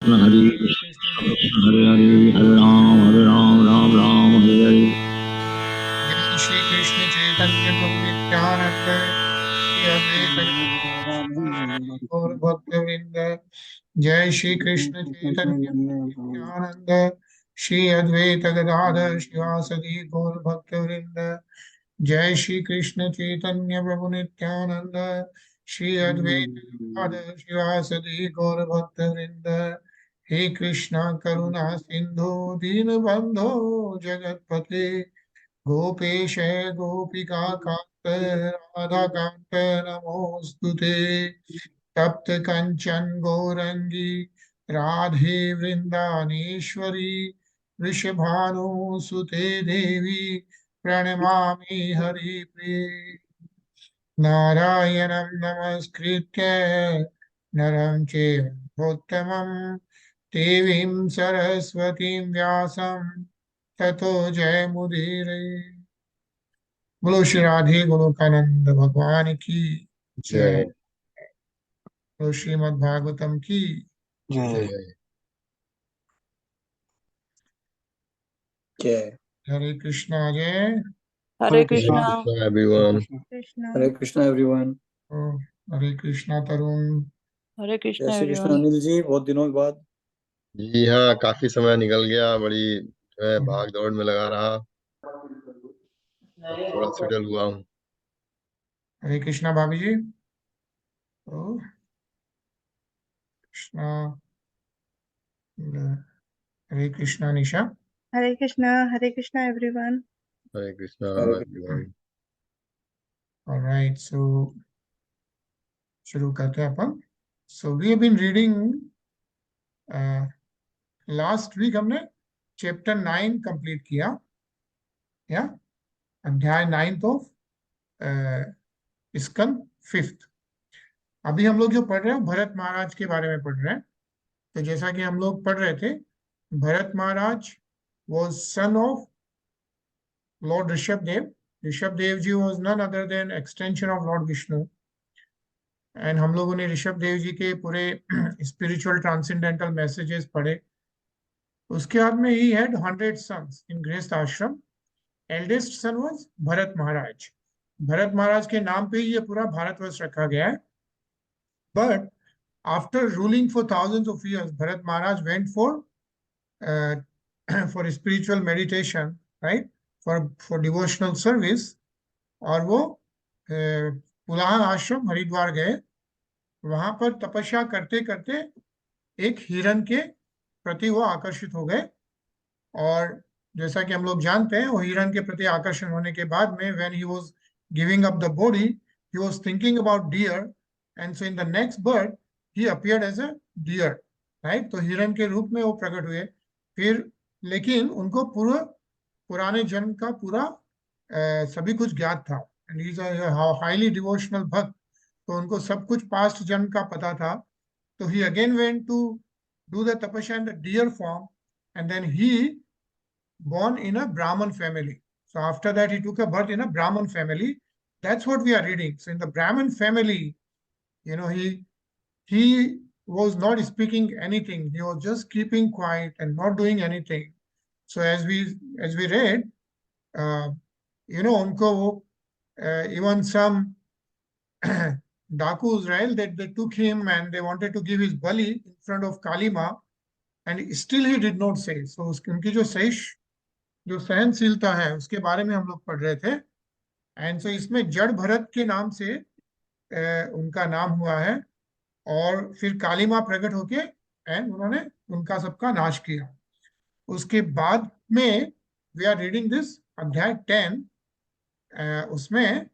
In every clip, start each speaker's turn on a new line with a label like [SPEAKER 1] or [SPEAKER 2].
[SPEAKER 1] हरे कृष्ण हरे हरे हरे राम राम राम हरे हरे।
[SPEAKER 2] जय श्री कृष्ण चैतन्य प्रभु नित्यानंद श्री अद्वैत गौर भक्तवृंद। जय श्री कृष्ण चैतन्य प्रभु नित्यानंद श्री अद्वैत गदाधर शिवासदि गौर भक्तवृंद। जय श्री कृष्ण चैतन्य प्रभु नित्यानंद श्री अद्वैत गदाधर शिवासदि गौर भक्तवृंद। हे कृष्णा करुणा सिंधु दीनबंधो जगतपते गोपेश गोपिका कांत राधा कांत नमोस्तुते। तप्त कंचन गौरंगी राधे वृंदानेश्वरी वृषभानुसुते देवी प्रणमामि हरिप्रिये। नारायणं नमस्कृत्य नरं चैव देवीं सरस्वतीं व्यासं ततो जयमुदीरये। बोलो श्री राधे गोलोकानंद भगवान की जय। बोलो श्रीमद् भागवतम की
[SPEAKER 3] जय जय।
[SPEAKER 2] हरे कृष्णा जय।
[SPEAKER 4] हरे कृष्णा
[SPEAKER 3] एवरीवन।
[SPEAKER 4] कृष्णा
[SPEAKER 3] हरे कृष्णा एवरीवन।
[SPEAKER 2] ओ, हरे कृष्णा तरुण।
[SPEAKER 4] हरे
[SPEAKER 3] जय
[SPEAKER 4] कृष्णा
[SPEAKER 3] श्री कृष्ण
[SPEAKER 4] एवरीवन।
[SPEAKER 3] अनिल जी, बहुत दिनों के बाद।
[SPEAKER 1] जी हाँ, काफी समय निकल गया, बड़ी भाग दौड़ में लगा रहा। अब थोड़ा सेटल हुआ हूँ।
[SPEAKER 2] हरे कृष्णा भाभी जी। ओ Krishna. Hare Krishna Nisha.
[SPEAKER 4] Hare Krishna everyone.
[SPEAKER 1] Hare Krishna
[SPEAKER 3] Hare
[SPEAKER 1] everyone.
[SPEAKER 2] Alright, so शुरू करते हैं अपन। So we have been reading, last week हमने चैप्टर 9 कंप्लीट किया, या अध्याय 9 ऑफ स्कंद 5। अभी हम लोग जो पढ़ रहे हैं भरत महाराज के बारे में पढ़ रहे हैं। तो जैसा कि हम लोग पढ़ रहे थे, Bharat Maharaj was son of Lord Rishabhdev. Rishabhdev ji was none other than extension of Lord Vishnu। And हम लोगों ने ऋषभदेव जी के पूरे स्पिरिचुअल ट्रांसेंडेंटल मैसेजेस पढ़े। उसके बाद में ही हैड 100 sons इन गृहस्थ आश्रम। एल्डेस्ट सन वाज भरत महाराज। भरत महाराज के नाम पे ही ये पूरा भारतवर्ष रखा गया है। But after ruling for thousands of years, Bharat Maharaj went uh, for spiritual meditation, right? For devotional service, और वो पुलाह आश्रम हरिद्वार गए। वहां पर तपस्या करते करते एक हिरण के प्रति वो आकर्षित हो गए। और जैसा कि हम लोग जानते हैं, वो हिरण के प्रति आकर्षण होने के बाद में when he was giving up the body, he was thinking about deer, and so in the next birth he appeared as a deer, right? तो हिरण के रूप में वो प्रकट हुए। फिर लेकिन उनको पूरा पुराने जन्म का पूरा सभी कुछ ज्ञात था, and he is highly devotional भक्त। तो उनको सब कुछ पास्ट जन्म का पता था। तो he again went to do the tapasya in the deer form, and then he born in a Brahman family. So after that, he took a birth in a Brahman family. That's what we are reading. So in the Brahman family, he was not speaking anything. He was just keeping quiet and not doing anything. So as we read, unko even some Dakus, right? That they took him and they wanted to give his bali in front of Kalima, and still he did not say. So उनकी जो सहनशीलता है उसके बारे में हम लोग पढ़ रहे थे। एंड सो इसमें जड़ भरत के नाम से उनका नाम हुआ है। और फिर कालीमा प्रकट होके एंड उन्होंने उनका सबका नाश किया। उसके बाद में वी आर रीडिंग दिस अध्याय 10। उसमें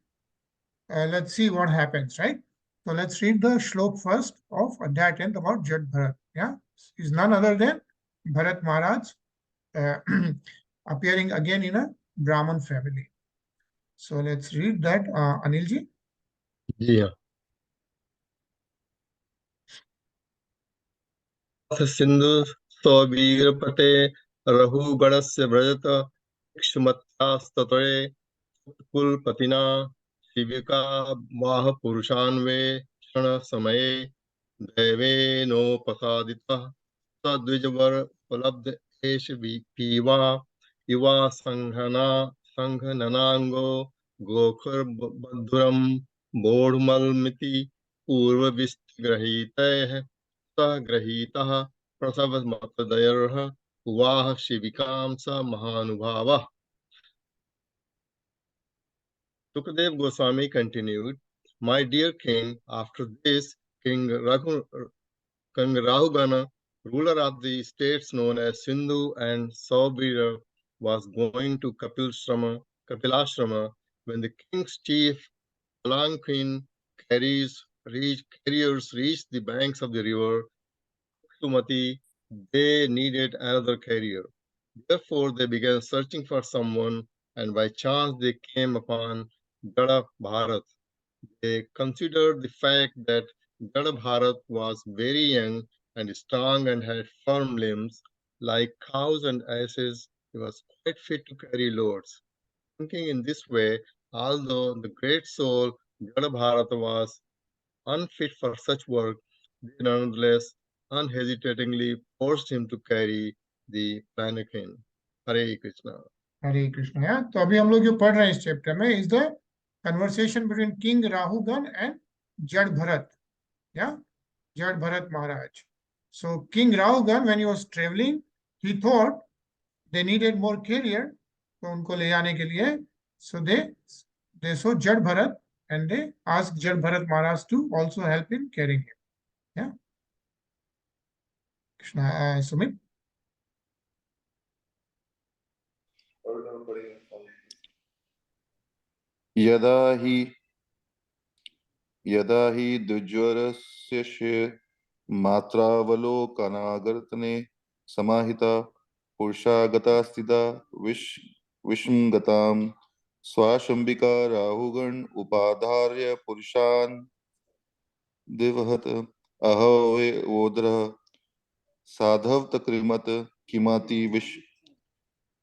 [SPEAKER 2] let's see what happens, right? So let's read the shlok first of Adhyay 10 about Jad Bharat. Yeah, is none other than Bharat Maharaj appearing again in a Brahman family. So let's read that, Anil ji.
[SPEAKER 1] जी हाँ। सिंधु सौवीरपते रघुगणस्य व्रजत क्षमतास्ततये कुलपतिना शिविका वाह पुरुषान्वेषण समये दैवेनोपसादितः
[SPEAKER 3] द्विजवर उपलब्ध एष पीवा इवा संघननांगो गोखर बधुरम बोधमलमिति पूर्वविस्तग्रहीतैः सह गृहीतः प्रसव मतदयर्ह उवाह शिविकां स महानुभावः. Sukadev Goswami continued, "My dear king, after this, King Rahūgaṇa, ruler of the states known as Sindhu and Saubhira, was going to Kapilāshrama when the king's chief palanquin carriers reached the banks of the river Sumati. They needed another carrier. Therefore, they began searching for someone, and by chance they came upon Jaḍa Bharat. They considered the fact that Jaḍa Bharat was very young and strong and had firm limbs. Like cows and asses, he was quite fit to carry loads. Thinking in this way, although the great soul Jaḍa Bharata was unfit for such work, they nonetheless unhesitatingly forced him to carry the palanquin. Hare Krishna.
[SPEAKER 2] हरे कृष्ण. या तो अभी हम लोग जो पढ़ रहे हैं इस चैप्टर में is the conversation between king Rahugana and Jada Bharata. या Jada Bharata Maharaj. So king Rahugana when he was travelling he thought they needed more carrier, तो उनको ले जाने के लिए so they saw Jad Bharat and they asked Jad Bharat Maharaj to also help in carrying him. Yeah. Krishna, Sumit.
[SPEAKER 5] यदा हि द्विज्वरस्य मात्रावलोकनागर्तने समाहिता पुरुषागता स्थिता विषमगतां स्वाशंबिका Rahugana उपाधार्य पुरुषान् दिवहत अहवे वोद्रः साधव तकृमत किमाति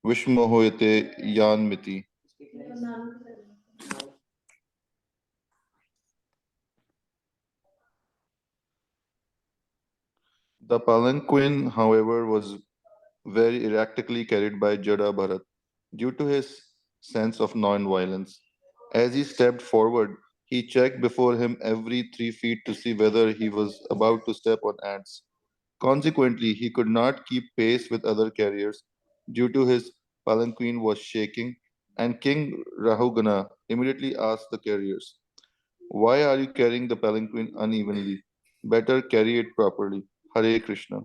[SPEAKER 5] विषमोहयते यान्मिति. The palanquin, however, was very erratically carried by Jaḍa Bharat due to his sense of non-violence. As he stepped forward, he checked before him every 3 feet to see whether he was about to step on ants. Consequently, he could not keep pace with other carriers due to his palanquin was shaking, and King Rahūgaṇa immediately asked the carriers, "Why are you carrying the palanquin unevenly? Better carry it properly." Hare Krishna.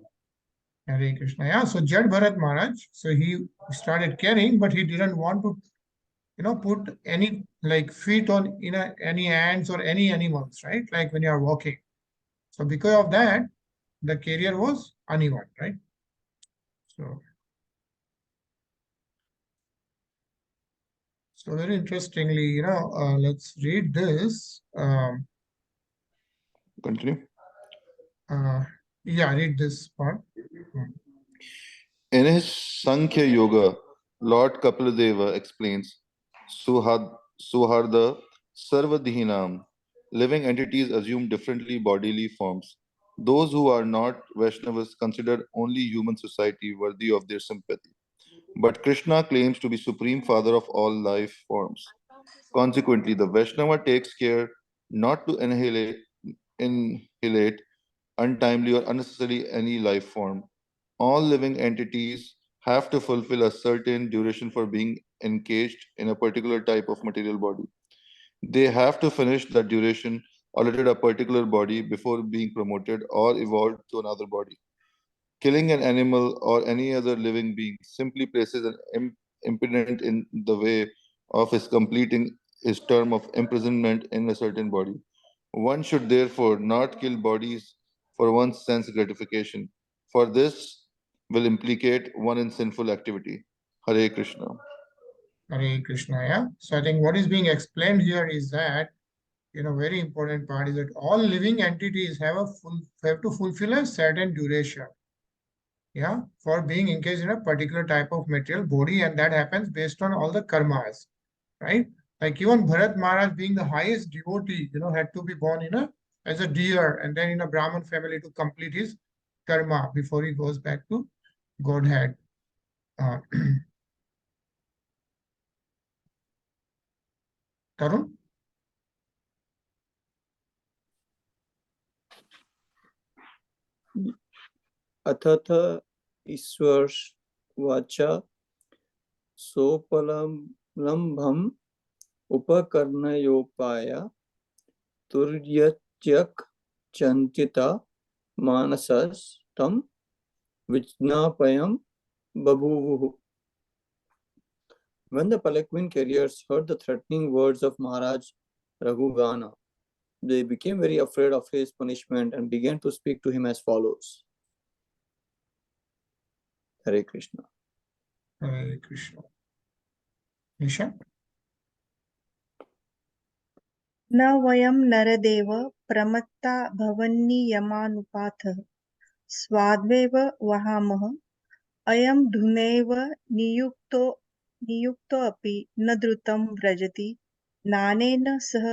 [SPEAKER 2] Hare Krishna. Yeah. So Jad Bharat Maharaj, so he started carrying, but he didn't want to, put any like feet on any ants or any animals, right? Like when you are walking. So because of that, the carrier was uneven, right? So very interestingly, let's read this.
[SPEAKER 5] Continue.
[SPEAKER 2] Yeah, read this part.
[SPEAKER 5] In his Sankhya Yoga, Lord Kapiladeva explains, Suharda Sarvadhinam, living entities assume differently bodily forms. Those who are not Vaishnavas consider only human society worthy of their sympathy. But Krishna claims to be Supreme Father of all life forms. Consequently, the Vaishnava takes care not to inhalate untimely or unnecessarily any life form. All living entities have to fulfill a certain duration for being encaged in a particular type of material body. They have to finish that duration or let a particular body before being promoted or evolved to another body. Killing an animal or any other living being simply places an impediment in the way of his completing his term of imprisonment in a certain body. One should therefore not kill bodies for one's sense gratification, for this will implicate one in sinful activity. Hare Krishna.
[SPEAKER 2] Hare Krishna. Yeah. So I think what is being explained here is that, very important part is that all living entities have to fulfill a certain duration. Yeah, for being engaged in a particular type of material body, and that happens based on all the karmas, right? Like even Bharat Maharaj being the highest devotee, had to be born as a deer and then in a Brahmin family to complete his karma before he goes back to Godhead. Tarun?
[SPEAKER 6] अथथ ईश्वरवाचा सोपलम्भम् उपकर्णयोपाय तुर्यत्यक् चञ्चिता मानसस्तं विज्ञापयम् बभूवुः. When the palanquin carriers heard the threatening words of Mahārāja Rahūgaṇa, they became very afraid of his punishment and began to speak to him as follows. Hare Krishna.
[SPEAKER 2] Hare Krishna. Nisha?
[SPEAKER 4] न वयं नरदेव प्रमत्ता भवन्नियमानुपातः स्वाद्वेव वहामः अयं धुनैव नियुक्तोऽपि न द्रुतं व्रजति नानेन सह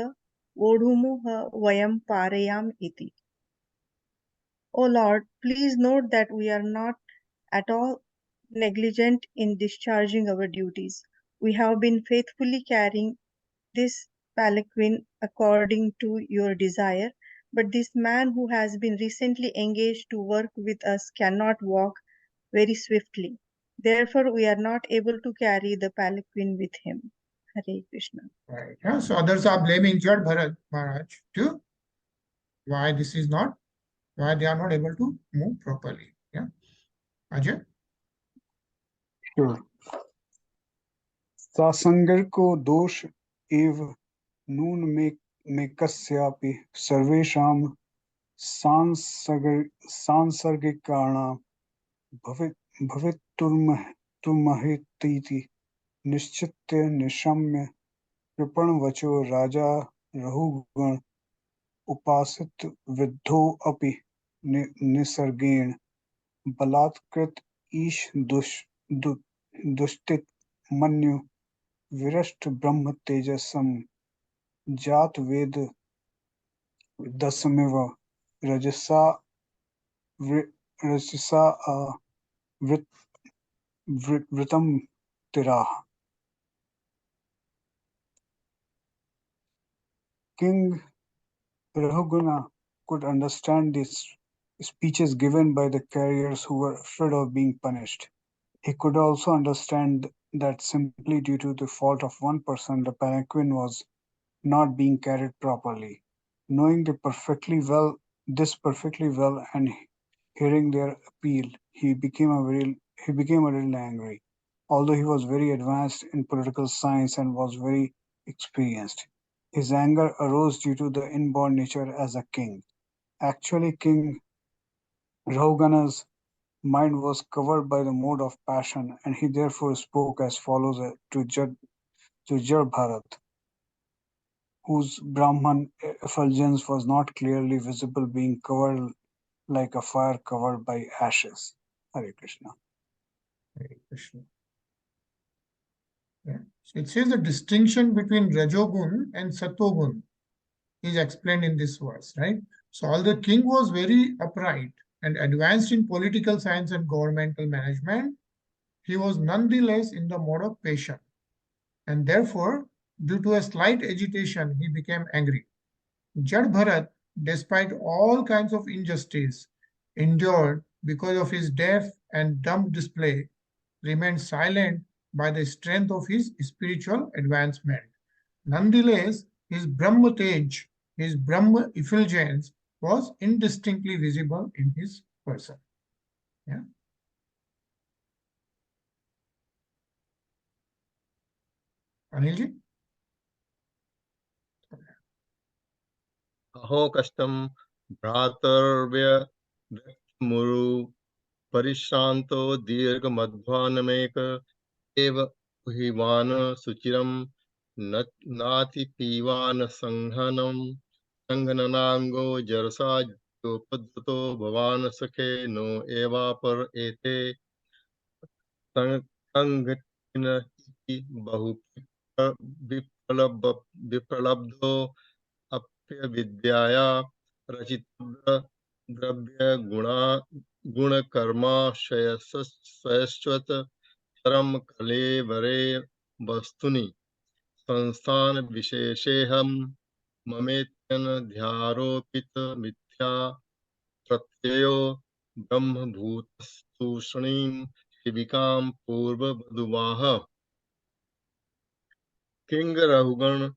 [SPEAKER 4] वोढुमुः वयं पारयाम इति. O Lord, please note that we are not at all negligent in discharging our duties. We have been faithfully carrying this palanquin according to your desire, but this man who has been recently engaged to work with us cannot walk very swiftly. Therefore, we are not able to carry the palanquin with him. Hare Krishna.
[SPEAKER 2] Right. Yeah. So others are blaming Jaḍa Mahārāja too. Why this is not, why they are not able to move properly. Yeah. Ajay?
[SPEAKER 7] Sure. सासंगर को दोष एव नून में कस्यापि सर्वेषां सांसर्गिकाणां भवितुर्मर्हतीति निश्चित्य निशम्य कृपणवचो राजा रहुगण उपासित विद्धोऽपि निसर्गेण बलात्कृत ईश दुष्टित मन्यु विरष्ट ब्रह्म तेजसम जात वेद दसमिव रजसा वृतम तिराह. King Rahūgaṇa could understand these speeches given by the carriers who were afraid of being punished. He could also understand that simply due to the fault of one person, the palanquin was not being carried properly. Knowing this perfectly well, and hearing their appeal, he became a little angry. Although he was very advanced in political science and was very experienced, his anger arose due to the inborn nature as a king. Actually, King Rahūgaṇa's mind was covered by the mode of passion, and he therefore spoke as follows to Jaḍa, whose Brahman effulgence was not clearly visible, being covered like a fire covered by ashes. Hare Krishna.
[SPEAKER 2] Hare Krishna. Yeah. So it says the distinction between Rajogun and Satogun is explained in this verse, right? So although the king was very upright and advanced in political science and governmental management, he was nonetheless in the mode of passion. And therefore, due to a slight agitation, he became angry. Jaḍa, despite all kinds of injustice endured because of his deaf and dumb display, remained silent by the strength of his spiritual advancement. Nonetheless, his Brahma Tej, his Brahma effulgence was indistinctly visible in his person. Yeah. Anilji?
[SPEAKER 3] अहो कष्टम भ्रातर्व्य मुरु परिश्रांतो दीर्घ मध्वानमेक एव उहिवान सुचिरम नाति पीवान संघननांगो जरसा जोपद्रतो भवान सखे no एवा पर एते संघटिन बहु विप्रलब्धो अप्य विद्याया रचित द्रव्य guna karma shayasvashvat charam kalevare vastuni संस्थान विशेषेहम ममेत्यन ध्यारोपित मिथ्या प्रत्ययो ब्रह्मभूतस्तूषणीं शिविकां पूर्ववधुवाह. King Rahūgaṇa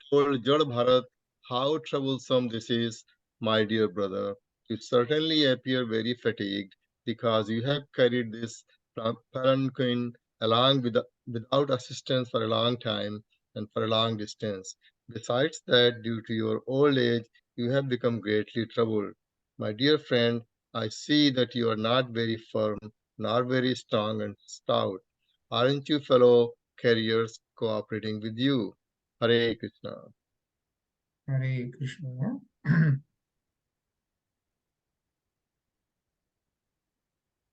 [SPEAKER 3] told Jaḍa Bharat how troublesome this is, my dear brother. You certainly appear very fatigued because you have carried this palanquin along without assistance for a long time and for a long distance. Besides that, due to your old age, you have become greatly troubled. My dear friend, I see that you are not very firm, nor very strong and stout. Aren't you fellow carriers cooperating with you? Hare Krishna.
[SPEAKER 2] Hare Krishna.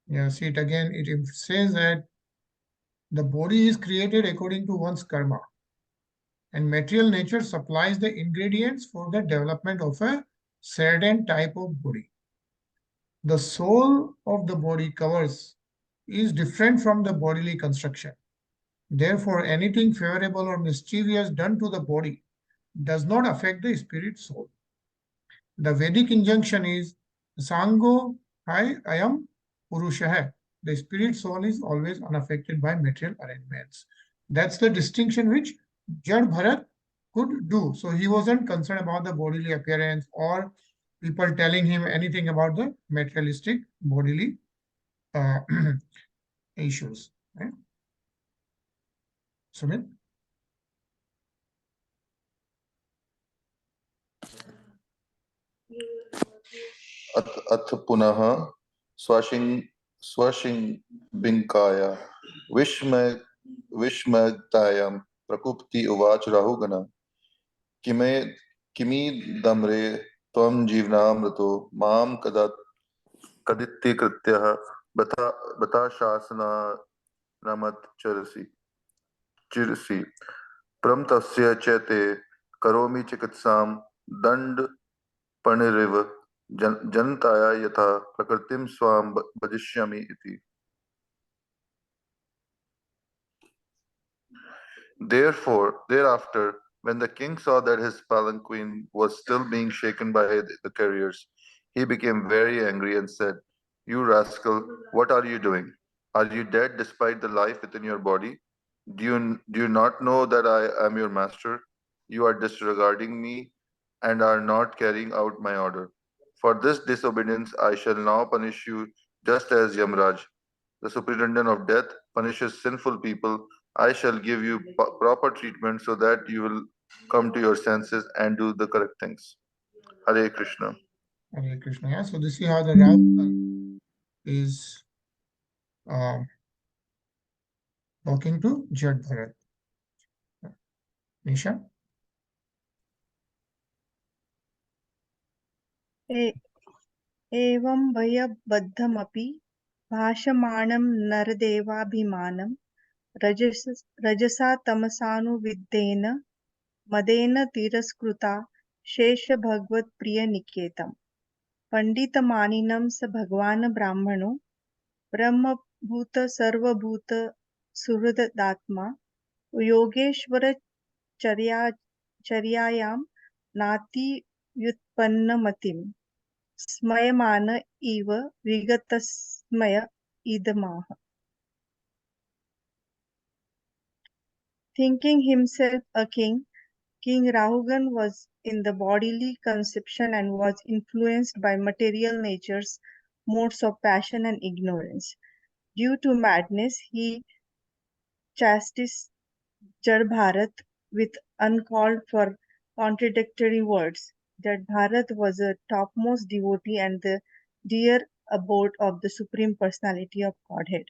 [SPEAKER 2] Yeah, see it again. It says that the body is created according to one's karma, and material nature supplies the ingredients for the development of a certain type of body. The soul of the body covers is different from the bodily construction. Therefore, anything favorable or mischievous done to the body does not affect the spirit soul. The Vedic injunction is Sango Hai Ayam Purusha. The spirit soul is always unaffected by material arrangements. That's the distinction which Jaḍa Bharat could do. So he wasn't concerned about the bodily appearance or people telling him anything about the materialistic bodily uh, issues. Right? Sumit?
[SPEAKER 5] अथ पुनः स्वशिंबिकाय विस्मयतायां प्रकुप्ति उवाच राहुगण किमिदम्रे त्वं जीवनामृतो मां कदित्यकृत्यः बता शासनानमच्चरसि चिरसि प्रमतस्य च ते करोमि चिकित्सां दण्डपणिरिव जनताया यथा प्रकृतिं स्वां भजिष्यामि इति. Thereafter, when the king saw that his palanquin was still being shaken by the carriers, he became very angry and said, "You rascal, what are you doing? Are you dead despite the life within your body? Do you not know that I am your master? You are disregarding me and are not carrying out my order. For this disobedience, I shall now punish you just as Yamraj, the superintendent of death, punishes sinful people. I shall give you proper treatment so that you will come to your senses and do the correct things." Hare Krishna.
[SPEAKER 2] Hare Krishna. Yeah? So this is how the Rahūgaṇa is talking to Jaḍa Bharat. Nisha?
[SPEAKER 4] एवं भयबद्धमपि भाषमाणं नरदेवाभिमानं रजसा तमसानुविद्धेन मदेन तिरस्कृता शेषभगवत्प्रियनिकेतम् पण्डितमानिनं स भगवान् ब्राह्मणो ब्रह्मभूत सर्वभूत सुहृदात्मा योगेश्वरचर्यायां नातिव्युत्पन्नमतिम् स्मयमान इव विगतस्मय idamaha. Thinking himself a king, King Rahūgaṇa was in the bodily conception and was influenced by material nature's modes of passion and ignorance. Due to madness, he chastised Jaḍa Bharat with uncalled for contradictory words. Jaḍa Bharat was a topmost devotee and the dear abode of the Supreme Personality of Godhead.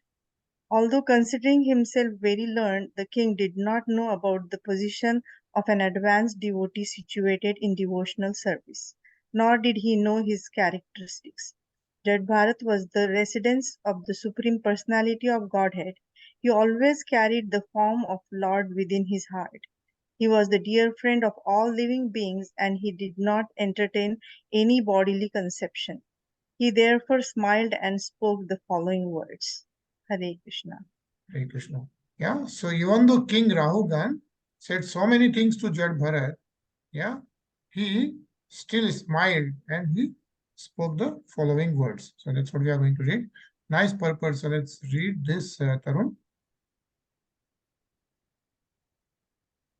[SPEAKER 4] Although considering himself very learned, the king did not know about the position of an advanced devotee situated in devotional service, nor did he know his characteristics. Jaḍa Bharat was the residence of the Supreme Personality of Godhead. He always carried the form of Lord within his heart. He was the dear friend of all living beings and he did not entertain any bodily conception. He therefore smiled and spoke the following words. Hare Krishna.
[SPEAKER 2] Hare Krishna. Yeah, so even though King Rahūgaṇa said so many things to Jaḍa, yeah, he still smiled and he spoke the following words. So that's what we are going to read. Nice purpose. So let's read this, Tarun.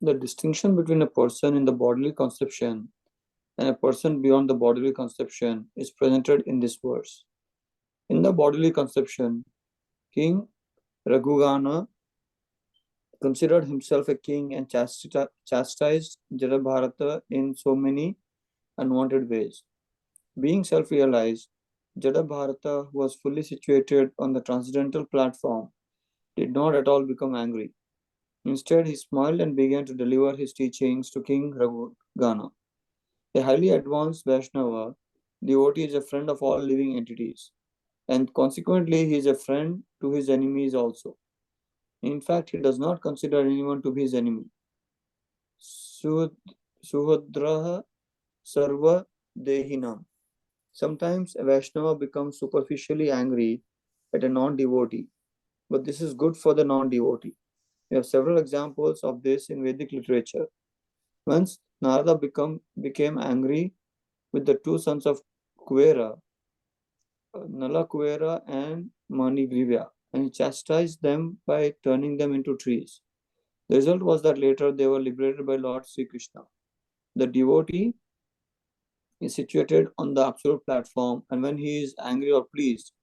[SPEAKER 6] The distinction between a person in the bodily conception and a person beyond the bodily conception is presented in this verse. In the bodily conception, King Rahūgaṇa considered himself a king and chastised Jaḍa Bharata in so many unwanted ways. Being self-realized, Jaḍa Bharata, who was fully situated on the transcendental platform, did not at all become angry. Instead, he smiled and began to deliver his teachings to King Rahūgaṇa. A highly advanced Vaishnava devotee is a friend of all living entities, and consequently, he is a friend to his enemies also. In fact, he does not consider anyone to be his enemy. Suhadraha Sarva Dehinam. Sometimes a Vaishnava becomes superficially angry at a non-devotee, but this is good for the non-devotee. We have several examples of this in Vedic literature. Once Narada became angry with the two sons of Kuvera, Nala Kuvera and Manigriva, and he chastised them by turning them into trees. The result was that later they were liberated by Lord Sri Krishna. The devotee is situated on the absolute platform, and when he is angry or pleased,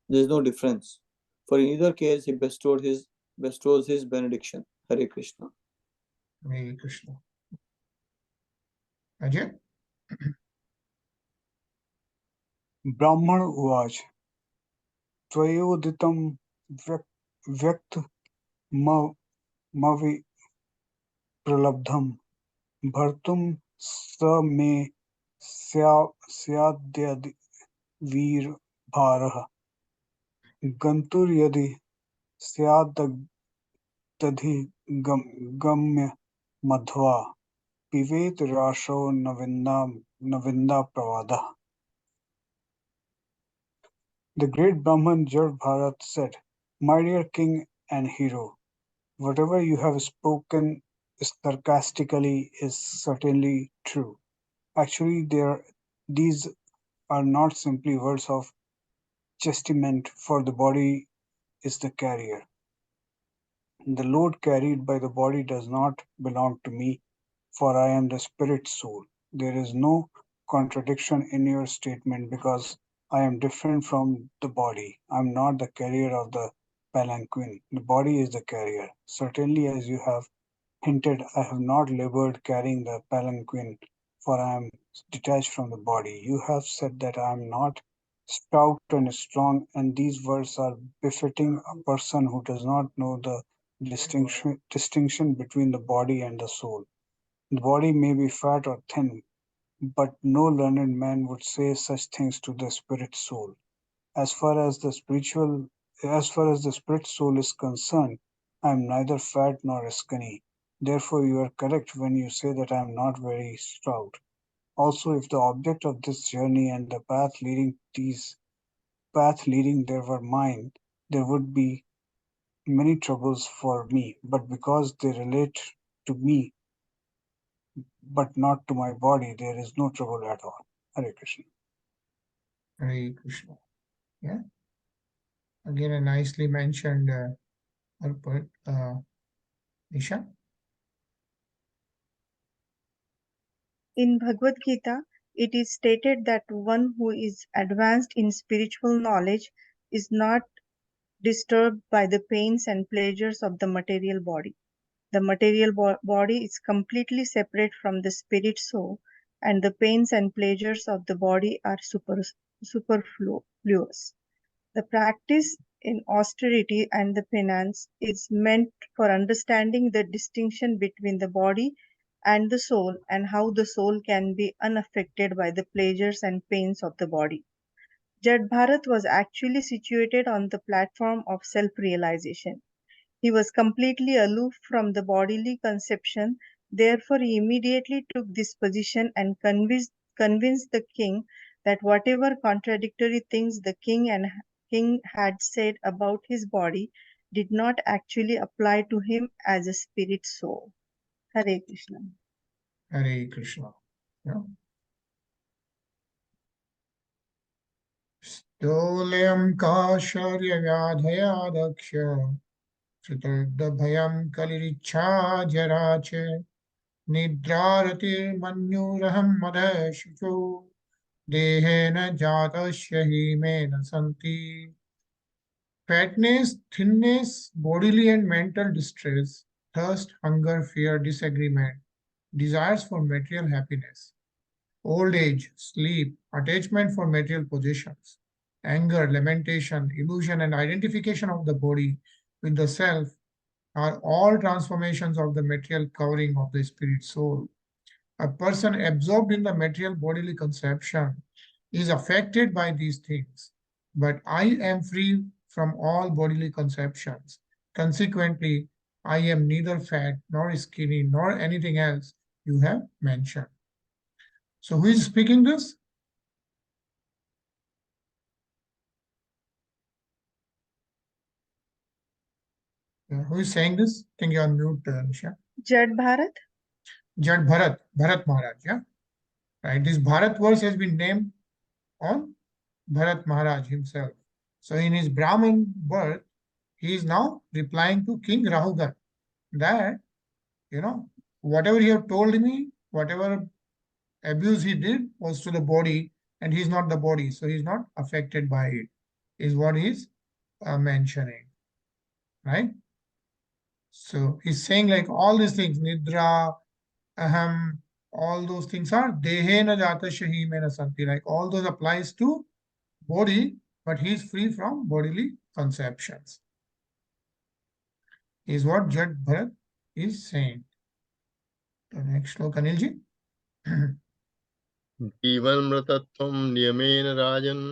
[SPEAKER 6] there is no difference. For in either case, he bestows his benediction. Hare Krishna.
[SPEAKER 2] Hare Krishna. Ajay?
[SPEAKER 7] Brahman Uvaj Tvayoditam Vyakt Mavi Pralabdham Bhartum Sa Me Syadyadi Veer Bharaha Gantur Yadi Syadagdadhi Gamya Madhva Pivet Rasho Navinda Pravada. The great Brahman Jaḍa said, "My dear king and hero, whatever you have spoken sarcastically is certainly true. Actually, these are not simply words of chastisement, for the body is the carrier. The load carried by the body does not belong to me, for I am the spirit soul. There is no contradiction in your statement because I am different from the body. I am not the carrier of the palanquin. The body is the carrier. Certainly, as you have hinted, I have not labored carrying the palanquin, for I am detached from the body. You have said that I am not stout and strong, and these words are befitting a person who does not know the distinction between the body and the soul. The body may be fat or thin, but no learned man would say such things to the spirit soul. As far as the spirit soul is concerned, I am neither fat nor skinny. Therefore, you are correct when you say that I am not very stout. Also, if the object of this journey and the path leading there were mine, there would be many troubles for me. But because they relate to me, but not to my body, there is no trouble at all. Hare Krishna.
[SPEAKER 2] Hare Krishna. Yeah. Again, a nicely mentioned purport. Isha?
[SPEAKER 4] In Bhagavad Gita, it is stated that one who is advanced in spiritual knowledge is not disturbed by the pains and pleasures of the material body. The material body is completely separate from the spirit soul, and the pains and pleasures of the body are superfluous. The practice in austerity and the penance is meant for understanding the distinction between the body and the soul, and how the soul can be unaffected by the pleasures and pains of the body. Jaḍa was actually situated on the platform of self-realization. He was completely aloof from the bodily conception, therefore he immediately took this position and convinced the king that whatever contradictory things the king had said about his body did not actually apply to him as a spirit soul. Hare Krishna.
[SPEAKER 2] Hare Krishna. Yeah. Stolyam kasharya vyadhaya daksha Bhayam kaliricha jarache Nidrarati manyuraham madhashucho Dehena jatasya himena santi. Fatness, thinness, bodily and mental distress, thirst, hunger, fear, disagreement, desires for material happiness, old age, sleep, attachment for material possessions, anger, lamentation, illusion, and identification of the body with the self are all transformations of the material covering of the spirit soul. A person absorbed in the material bodily conception is affected by these things, but I am free from all bodily conceptions. Consequently, I am neither fat nor skinny nor anything else you have mentioned. So who is speaking this? Who is saying this? I think you're on mute, Nisha.
[SPEAKER 4] Jad Bharat?
[SPEAKER 2] Jad Bharat, Bharat Maharaj, yeah? Right, this Bharat verse has been named on Bharat Maharaj himself. So in his Brahmin birth, he is now replying to King Rahūgaṇa that, whatever you have told me, whatever abuse he did was to the body, and he's not the body, so he's not affected by it, is what he's mentioning, right? So he's saying like all these things, Nidra, Aham, all those things are Dehena Jata Shahimena Santi, like all those applies to body, but he is free from bodily conceptions, is what Jad Bharat is saying. The next sloka, Anilji.
[SPEAKER 3] जीवन्मृतत्वं नियमेन राजन्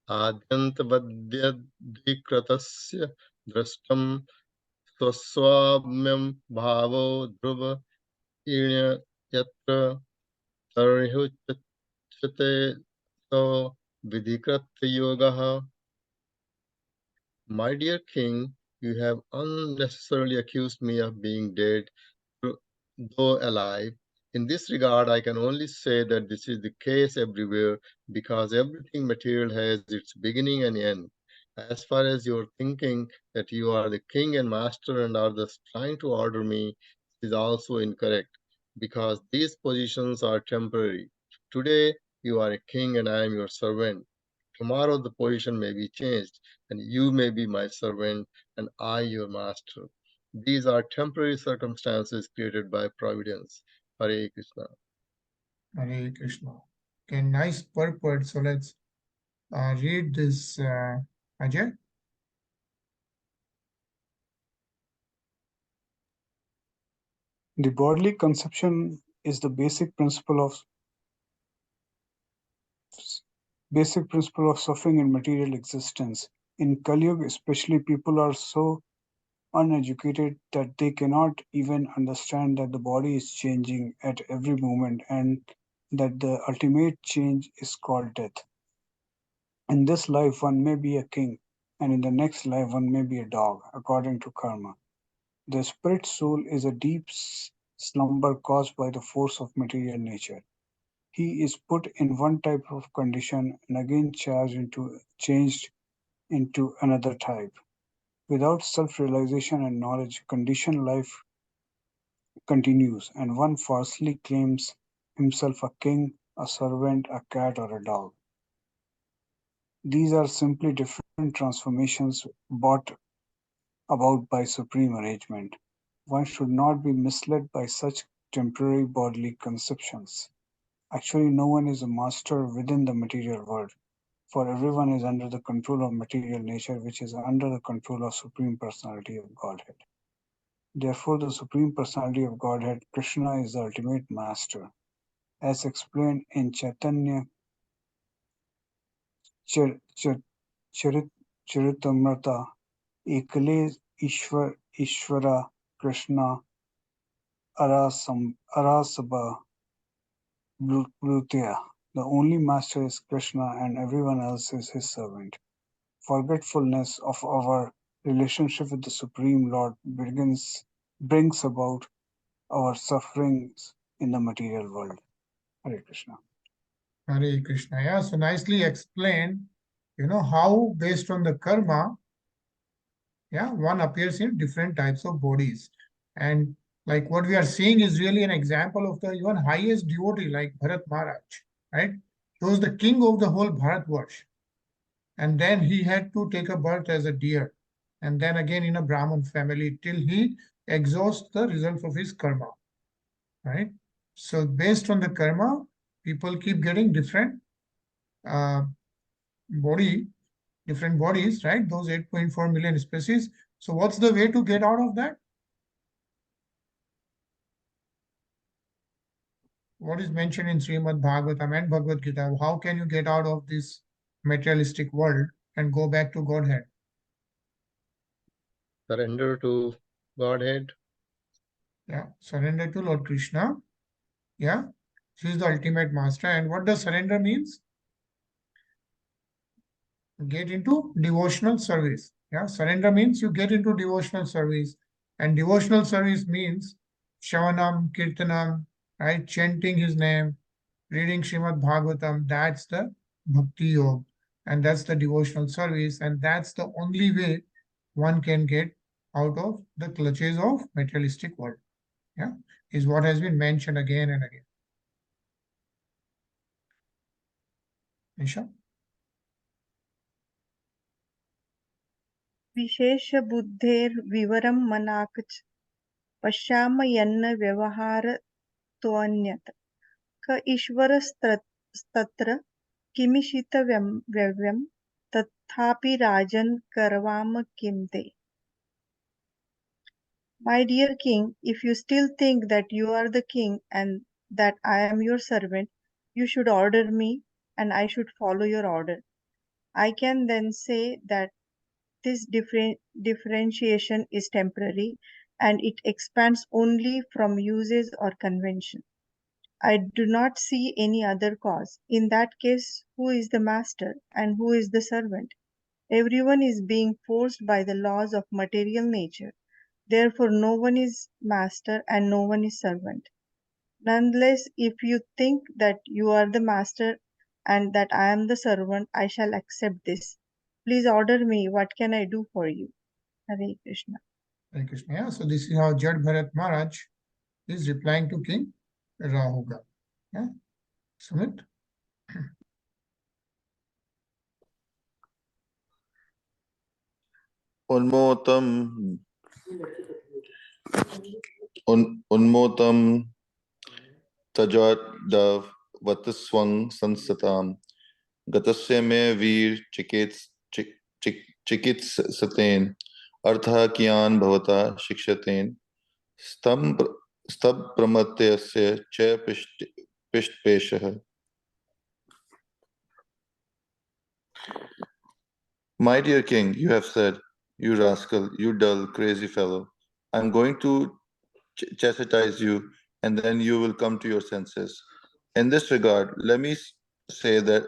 [SPEAKER 3] आद्यन्तवद्यधिकृतस्य दृष्टं स्वस्वाम्यं भावो ध्रुव यत्र तर्ह्युच्यते सो विधिकृत योगः. My dear king, you have unnecessarily accused me of being dead, though alive. In this regard, I can only say that this is the case everywhere, because everything material has its beginning and end. As far as your thinking that you are the king and master and are thus trying to order me is also incorrect, because these positions are temporary. Today, you are a king and I am your servant. Tomorrow the position may be changed, and you may be my servant, and I your master. These are temporary circumstances created by providence. Hare Krishna.
[SPEAKER 2] Hare Krishna. Okay, nice purport. So let's read this, Ajay.
[SPEAKER 7] The bodily conception is the basic principle of suffering in material existence. In Kali Yuga, especially, people are so uneducated that they cannot even understand that the body is changing at every moment and that the ultimate change is called death. In this life, one may be a king, and in the next life, one may be a dog, according to karma. The spirit soul is a deep slumber caused by the force of material nature. He is put in one type of condition and again changed into another type. Without self-realization and knowledge, conditioned life continues, and one falsely claims himself a king, a servant, a cat, or a dog. These are simply different transformations brought about by supreme arrangement. One should not be misled by such temporary bodily conceptions. Actually, no one is a master within the material world, for everyone is under the control of material nature, which is under the control of Supreme Personality of Godhead. Therefore, the Supreme Personality of Godhead, Krishna, is the ultimate master. As explained in Chaitanya Charitamrita, Ekale Ishvara Krishna Arasabha Blutya. The only master is Krishna and everyone else is his servant. Forgetfulness of our relationship with the Supreme Lord brings about our sufferings in the material world. Hare Krishna.
[SPEAKER 2] Hare Krishna. Yeah, so nicely explained, how based on the karma, one appears in different types of bodies. And like what we are seeing is really an example of the even highest devotee like Bharat Maharaj, right? He was the king of the whole Bharatvarsh. And then he had to take a birth as a deer. And then again in a Brahmin family till he exhausts the results of his karma, right? So based on the karma, people keep getting different uh, different bodies, right? Those 8.4 million species. So what's the way to get out of that? What is mentioned in Srimad Bhagavatam and Bhagavad Gita? How can you get out of this materialistic world and go back to Godhead?
[SPEAKER 3] Surrender to Godhead.
[SPEAKER 2] Yeah, surrender to Lord Krishna. Yeah, he is the ultimate master. And what does surrender means? Get into devotional service. Yeah, surrender means you get into devotional service. And devotional service means Shavanam, Kirtanam, right? Chanting his name, reading Srimad Bhagavatam. That's the Bhakti Yoga. And that's the devotional service. And that's the only way one can get out of the clutches of materialistic world. Yeah, is what has been mentioned again and again. Nisha?
[SPEAKER 4] विशेषबुद्धेर्विवरं मनाक् च पश्याम यन्न व्यवहारतोऽन्यत् क ईश्वरस्तत्र किमिषितव्यं तथापि राजन् करवाम किं ते. My dear king, if you still think that you are the king and that I am your servant, you should order me and I should follow your order. I can then say that this differentiation is temporary and it expands only from usage or convention. I do not see any other cause. In that case, who is the master and who is the servant? Everyone is being forced by the laws of material nature. Therefore, no one is master and no one is servant. Nonetheless, if you think that you are the master and that I am the servant, I shall accept this. Please order me. What can I do for you? Hare Krishna.
[SPEAKER 2] Hare Krishna. Yeah, so this is how Jaḍa Bharat Maharaj is replying to King Rahūgaṇa. Yeah, Sumit?
[SPEAKER 5] Unmotam tajadav vataswang sansatam gatasya me veer chikitsaten artha kyan bhavata shikshaten stab pramatyasya cha pishtpeshah. My dear king, you have said, you rascal, you dull, crazy fellow, I'm going to chastise you, and then you will come to your senses. In this regard, let me say that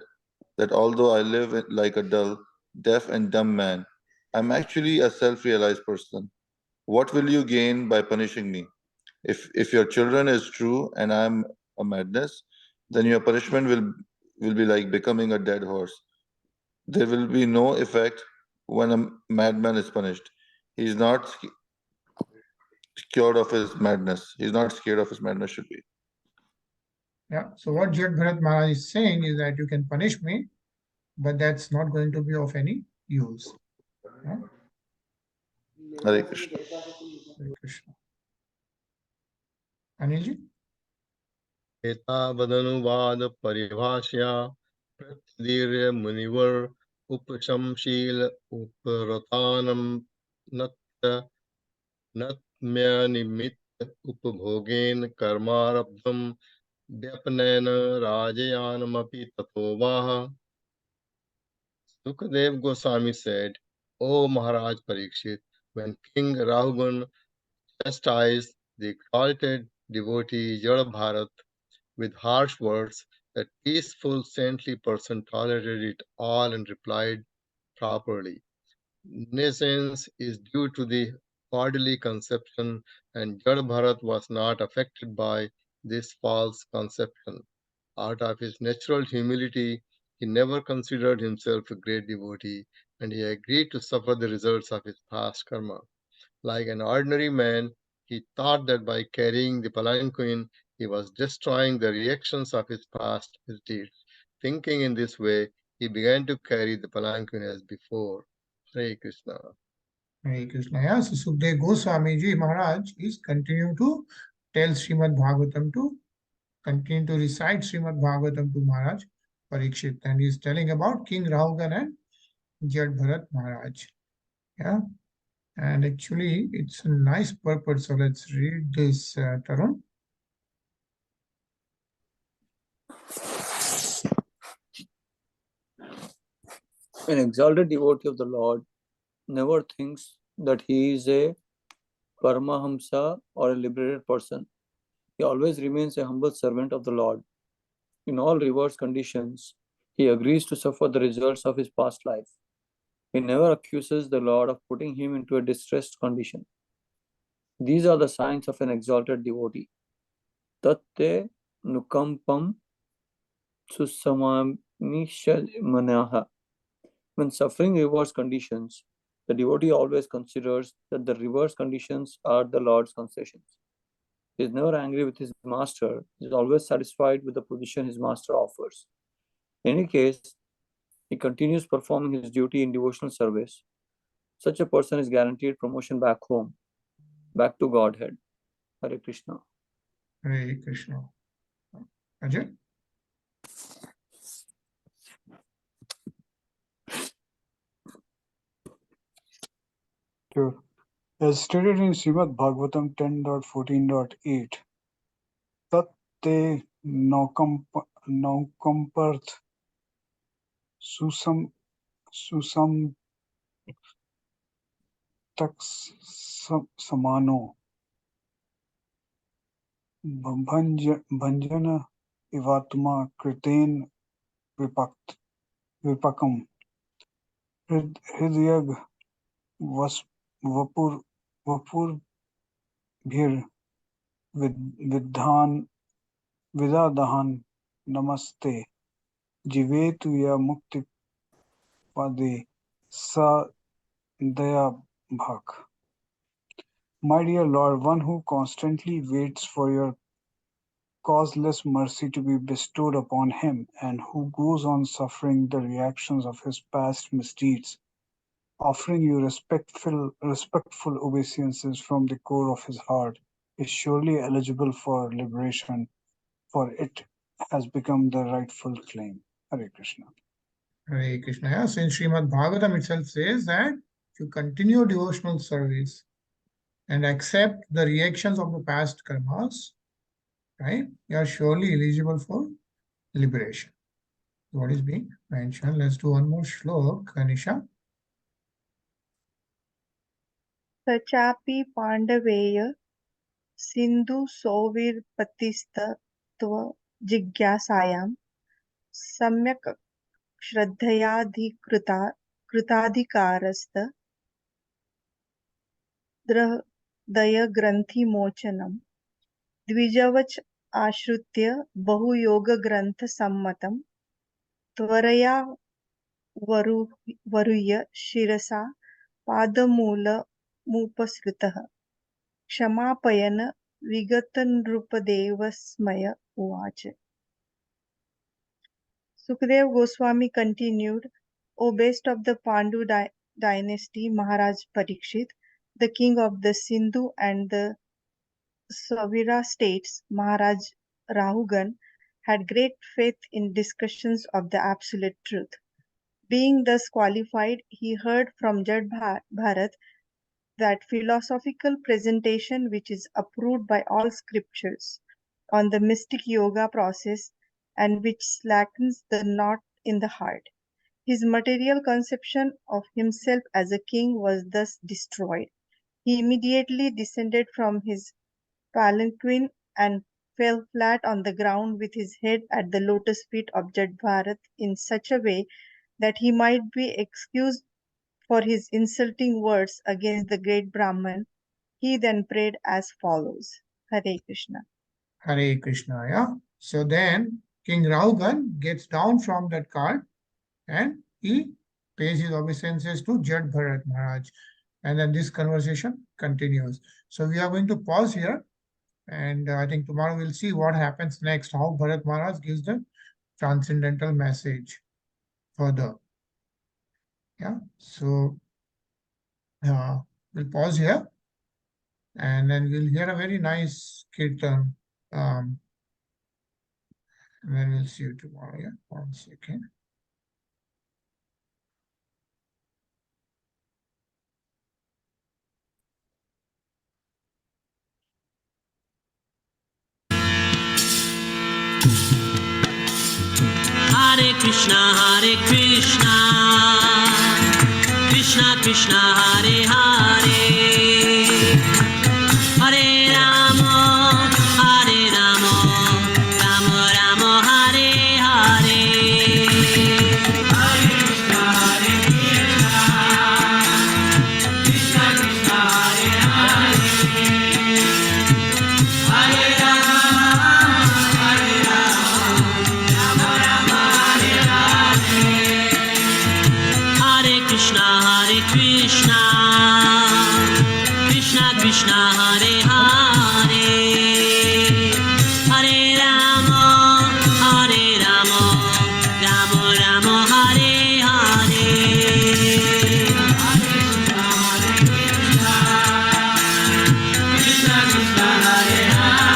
[SPEAKER 5] although I live like a dull, deaf, and dumb man, I'm actually a self-realized person. What will you gain by punishing me? If your children is true and I'm a madness, then your punishment will be like becoming a dead horse. There will be no effect when a madman is punished. He's not cured of his madness. He's not scared of his madness, should be.
[SPEAKER 2] Yeah, so what Jaḍa Bharat Maharaj is saying is that you can punish me, but that's not going to be of any use. Yeah?
[SPEAKER 5] Hare Krishna.
[SPEAKER 2] Hare Krishna. Anilji?
[SPEAKER 3] एतावदनुवाद परिभाषया प्रत्यदीर्य मुनिवर उपशमशील उपरतानम नत्म्यनिमित्त उपभोगेन कर्मारब्धम व्यपनयन राजयानमपि ततो वाह. Sukadev Goswami said, O Maharaj Parikshit, when King Rahūgaṇa chastised the exalted devotee Jaḍa Bharat with harsh words, That peaceful, saintly person tolerated it all and replied properly. Nescience is due to the bodily conception, and Jaḍa Bharat was not affected by this false conception. Out of his natural humility, he never considered himself a great devotee, and he agreed to suffer the results of his past karma. Like an ordinary man, he thought that by carrying the palanquin, he was destroying the reactions of his past misdeeds. Thinking in this way, he began to carry the palanquin as before. Hare Krishna.
[SPEAKER 2] Hare Krishna. Yeah, so Sukdev Goswami Ji Maharaj is continuing to tell Srimad Bhagavatam to continue to recite Srimad Bhagavatam to Maharaj Parikshit, and he is telling about King Rahūgaṇa and Jaḍa Bharat Maharaj. Yeah, and actually it's a nice purport. So let's read this, Tarun.
[SPEAKER 6] An exalted devotee of the Lord never thinks that he is a Paramahamsa or a liberated person. He always remains a humble servant of the Lord. In all reverse conditions, he agrees to suffer the results of his past life. He never accuses the Lord of putting him into a distressed condition. These are the signs of an exalted devotee. Tatte nukampam susamamishmanaha. When suffering reverse conditions, the devotee always considers that the reverse conditions are the Lord's concessions. He is never angry with his master. He is always satisfied with the position his master offers. In any case, he continues performing his duty in devotional service. Such a person is guaranteed promotion back home, back to Godhead. Hare Krishna.
[SPEAKER 2] Hare Krishna. Ajay?
[SPEAKER 7] Sure. As stated in Srimad Bhagavatam 10.14.8, Tatte naukamparth susam taks samano bhanjana ivatma kriten vipakam hridyag vapur bhir vidadahan namaste jivetu ya mukti pade sa daya bhak. My dear Lord, one who constantly waits for your causeless mercy to be bestowed upon him, and who goes on suffering the reactions of his past misdeeds, offering you respectful obeisances from the core of his heart, is surely eligible for liberation, for it has become the rightful claim. Hare Krishna.
[SPEAKER 2] Hare Krishna. Yeah, so in Srimad Bhagavatam itself says that if you continue devotional service and accept the reactions of the past karmas, right, you are surely eligible for liberation. What is being mentioned? Let's do one more shlok, Anisha.
[SPEAKER 4] Sachapi Pandaveya Sindhu Sovirpatistatva Jigyasayam Samyak Shraddhayadhikrita Kritadhikarastha Daya Granthi Mochanam Dvijavach Ashrutya Bahu Yoga Grantha Sammatam Tvaraya Varuya Shirasa Padamula Mupasritaha Kshamapayan Vigatanrupadevasmaya Uvacha. Sukadeva Goswami continued, O best of the Pandu dynasty, Mahārāja Parikshit, the king of the Sindhu and the Savira states, Mahārāja Rahūgaṇa, had great faith in discussions of the absolute truth. Being thus qualified, he heard from Jaḍa Bharat that philosophical presentation which is approved by all scriptures on the mystic yoga process and which slackens the knot in the heart. His material conception of himself as a king was thus destroyed. He immediately descended from his palanquin and fell flat on the ground with his head at the lotus feet of Jaḍa in such a way that he might be excused for his insulting words against the great Brahman. He then prayed as follows. Hare Krishna.
[SPEAKER 2] Hare Krishna, yeah. So then King Rahūgaṇa gets down from that cart and he pays his obeisances to Jaḍa Mahārāja. And then this conversation continues. So we are going to pause here. And I think tomorrow we'll see what happens next, how Bharat Maharaj gives the transcendental message further. Yeah, so we'll pause here and then we'll hear a very nice kirtan. And then we'll see you tomorrow. Yeah, 1 second.
[SPEAKER 8] Hare Krishna, Krishna Krishna, Hare Hare, Hare Rama, Rama Rama, Hare Hare. Hare Krishna, Krishna Krishna, Hare Hare, Hare Rama, Rama Rama, Hare Hare. Hare Krishna, Krishna Krishna, Hare Hare, Hare Rama, Rama Rama, Hare Hare. Krishna Krishna, Hare Hare,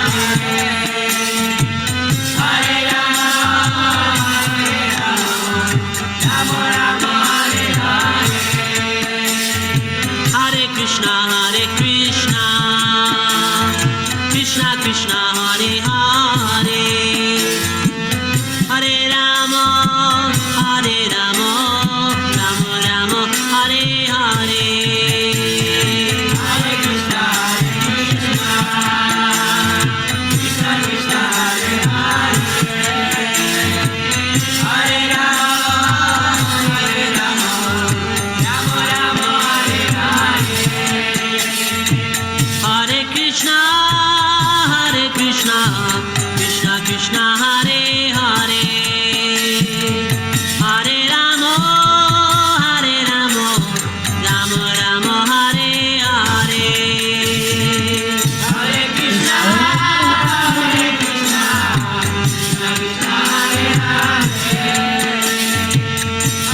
[SPEAKER 8] Hare Rama, Rama Rama, Hare Hare. Hare Krishna, Krishna Krishna, Hare Hare, Hare Rama, Rama Rama, Hare Hare. Hare Krishna, Krishna Krishna, Hare Hare, Hare Rama, Rama Rama, Hare Hare. Hare Krishna, Krishna Krishna, Hare Hare, Hare Rama, Rama Rama, Hare Hare. Hare Krishna, Krishna Krishna, Hare Hare, Hare Rama, Rama Rama, Hare Hare. Hare Krishna, Krishna Krishna, Hare Hare,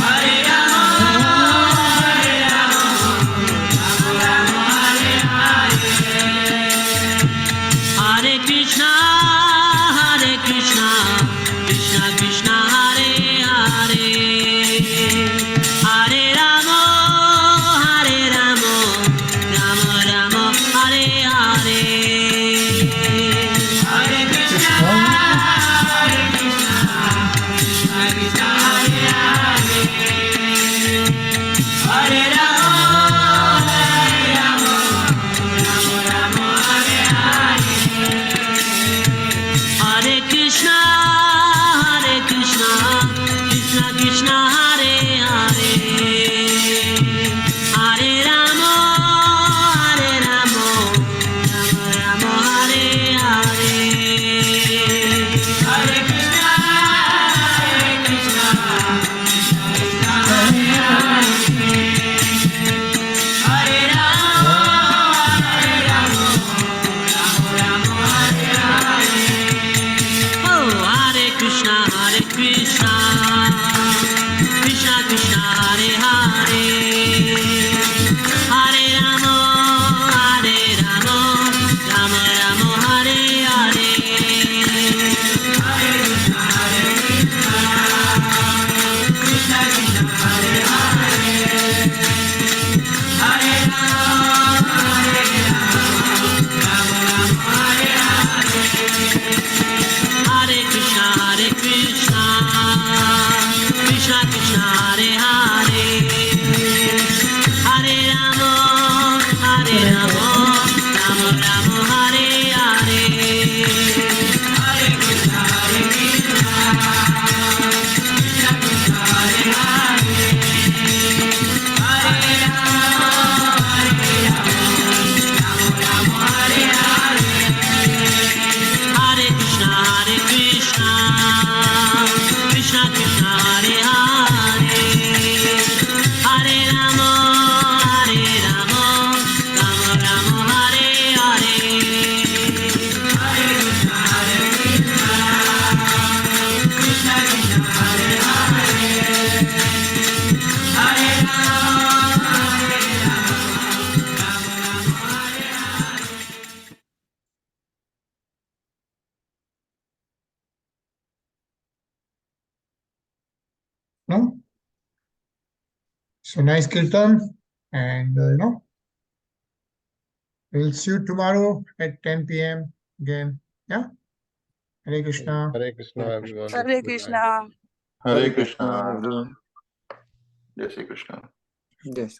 [SPEAKER 8] Hare Rama, Rama Rama, Hare Hare. Hare Krishna, Krishna Krishna, Hare Hare, Hare Rama, Rama Rama, Hare Hare. Hare Krishna, Krishna Krishna, Hare Hare, Hare Rama, Rama Rama, Hare Hare. Hare Krishna, Krishna Krishna, Hare Hare, Hare Rama, Rama Rama, Hare Hare. Oh, Hare Krishna, Krishna Krishna, Hare Hare, Hare Rama, Rama Rama, Hare Hare. Hare Krishna, Krishna Krishna, Hare Hare, Hare Rama, Rama Rama, Hare Hare. Hare Krishna, Krishna Krishna, Hare Hare, Hare Rama, Rama Rama, Hare Hare.
[SPEAKER 2] So nice kirtan, and we'll see you tomorrow at 10 p.m. again. Yeah. Hare Krishna.
[SPEAKER 3] Hare Krishna, everyone.
[SPEAKER 9] Hare
[SPEAKER 3] Good night.
[SPEAKER 9] Krishna.
[SPEAKER 5] Hare
[SPEAKER 6] Hare
[SPEAKER 5] Krishna.
[SPEAKER 6] Krishna, everyone.
[SPEAKER 5] Jai Shri Krishna.
[SPEAKER 6] Yes.